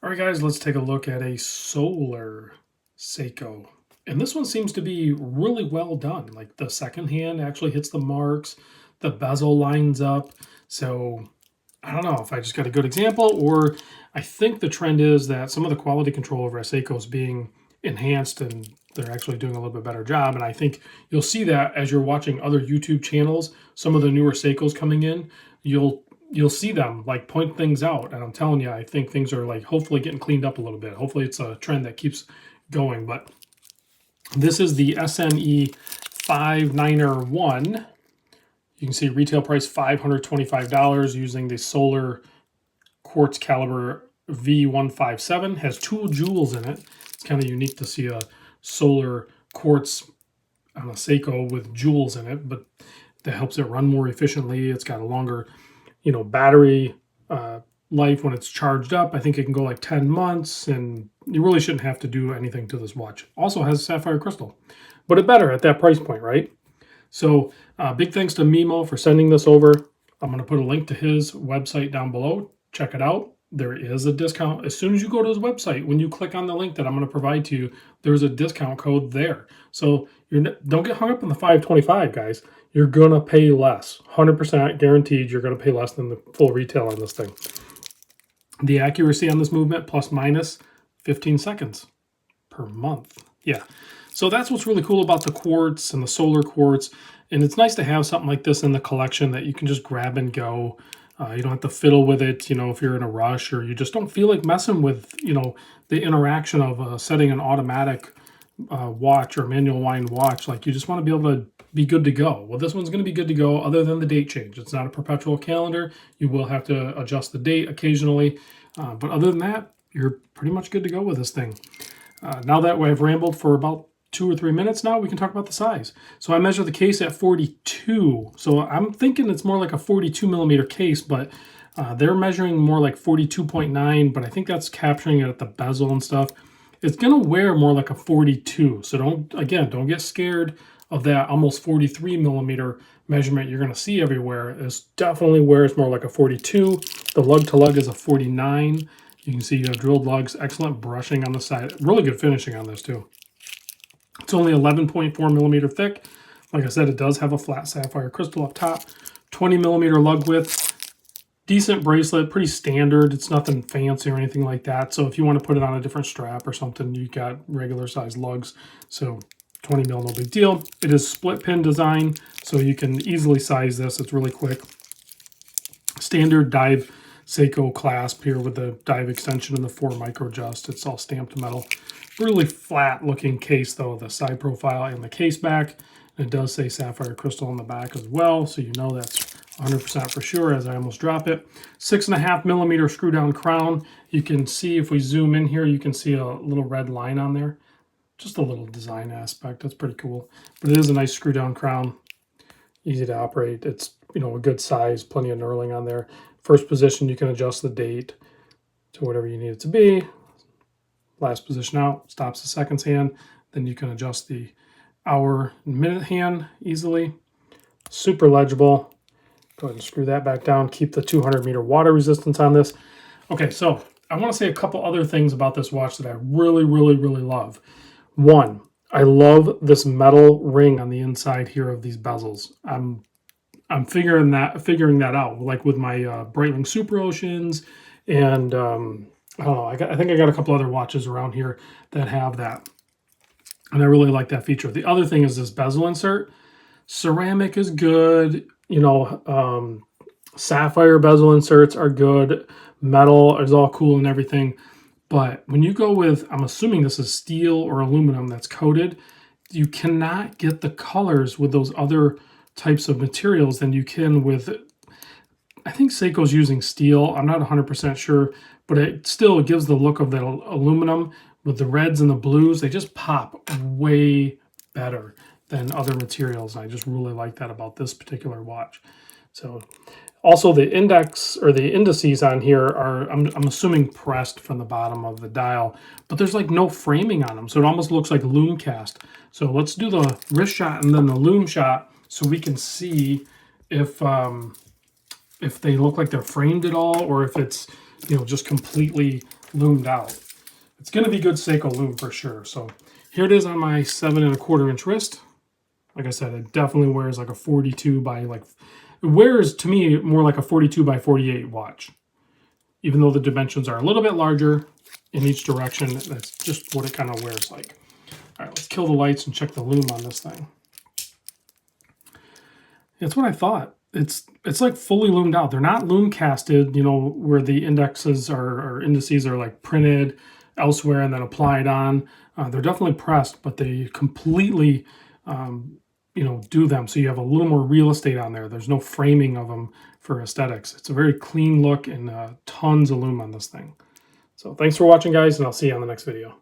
All right, guys, let's take a look at a solar Seiko. And this one seems to be really well done. Like the second hand actually hits the marks, the bezel lines up. So I don't know if I just got a good example, or I think the trend is that some of the quality control over Seiko is being enhanced and they're actually doing a little bit better job. And I think you'll see that as you're watching other YouTube channels, some of the newer Seikos coming in, you'll see them like point things out. And I'm telling you, I think things are like hopefully getting cleaned up a little bit. Hopefully it's a trend that keeps going. But this is the SNE591. You can see retail price $525 using the solar quartz caliber V157. Has 2 jewels in it. It's kind of unique to see a solar quartz on a Seiko with jewels in it, but that helps it run more efficiently. It's got a longer, battery life when it's charged up. I think it can go like 10 months, and you really shouldn't have to do anything to this watch. Also has sapphire crystal, but it better at that price point, right? So big thanks to Mimo for sending this over. I'm going to put a link to his website down below. Check it out. There is a discount. As soon as you go to his website, when you click on the link that I'm going to provide to you, there's a discount code there. So don't get hung up on the $525, guys. You're going to pay less. 100% guaranteed you're going to pay less than the full retail on this thing. The accuracy on this movement, plus minus 15 seconds per month. Yeah. So that's what's really cool about the quartz and the solar quartz. And it's nice to have something like this in the collection that you can just grab and go. You don't have to fiddle with it, if you're in a rush or you just don't feel like messing with, the interaction of setting an automatic watch or manual wind watch. Like you just want to be able to be good to go. Well, this one's going to be good to go other than the date change. It's not a perpetual calendar. You will have to adjust the date occasionally. But other than that, you're pretty much good to go with this thing. Now that I've rambled for about 2 or 3 minutes now, we can talk about the size. So I measured the case at 42. So I'm thinking it's more like a 42 millimeter case, but they're measuring more like 42.9, but I think that's capturing it at the bezel and stuff. It's going to wear more like a 42. So don't get scared of that almost 43 millimeter measurement you're going to see everywhere. It definitely wears more like a 42. The lug to lug is a 49. You can see you have drilled lugs, excellent brushing on the side. Really good finishing on this too. It's only 11.4 millimeter thick. Like I said, it does have a flat sapphire crystal up top. 20 millimeter lug width. Decent bracelet, pretty standard. It's nothing fancy or anything like that. So if you want to put it on a different strap or something, you got regular size lugs. So 20 mil, no big deal. It is split pin design, so you can easily size this. It's really quick. Standard dive Seiko clasp here with the dive extension and the 4 micro adjust. It's all stamped metal. Really flat looking case though, the side profile and the case back. And it does say sapphire crystal on the back as well, so you know that's 100% for sure as I almost drop it. 6.5 millimeter screw down crown. You can see if we zoom in here, you can see a little red line on there. Just a little design aspect. That's pretty cool. But it is a nice screw down crown. Easy to operate. It's a good size, plenty of knurling on there. First position, you can adjust the date to whatever you need it to be. Last position out, stops the seconds hand. Then you can adjust the hour and minute hand easily. Super legible. Go ahead and screw that back down. Keep the 200 meter water resistance on this. Okay, so I want to say a couple other things about this watch that I really, really, really love. One, I love this metal ring on the inside here of these bezels. I'm figuring that out, like with my Breitling Super Oceans, and I don't know. I think I got a couple other watches around here that have that, and I really like that feature. The other thing is this bezel insert. Ceramic is good. Sapphire bezel inserts are good. Metal is all cool and everything. But when you go with, I'm assuming this is steel or aluminum that's coated, you cannot get the colors with those other types of materials than you can with, I think Seiko's using steel. I'm not 100% sure, but it still gives the look of that aluminum with the reds and the blues. They just pop way better than other materials. And I just really like that about this particular watch. So also the index or the indices on here are, I'm assuming pressed from the bottom of the dial, but there's like no framing on them. So it almost looks like loom cast. So let's do the wrist shot and then the loom shot so we can see if they look like they're framed at all, or if it's, just completely loomed out. It's going to be good Seiko loom for sure. So here it is on my 7 1/4 inch wrist. Like I said, it definitely wears like a 42 by like, it wears to me more like a 42 by 48 watch. Even though the dimensions are a little bit larger in each direction, that's just what it kind of wears like. All right, let's kill the lights and check the loom on this thing. That's what I thought. It's like fully loomed out. They're not loom casted, you know, where the indexes or indices are like printed elsewhere and then applied on. They're definitely pressed, but they completely, you know, do them. So you have a little more real estate on there. There's no framing of them for aesthetics. It's a very clean look and tons of loom on this thing. So thanks for watching, guys, and I'll see you on the next video.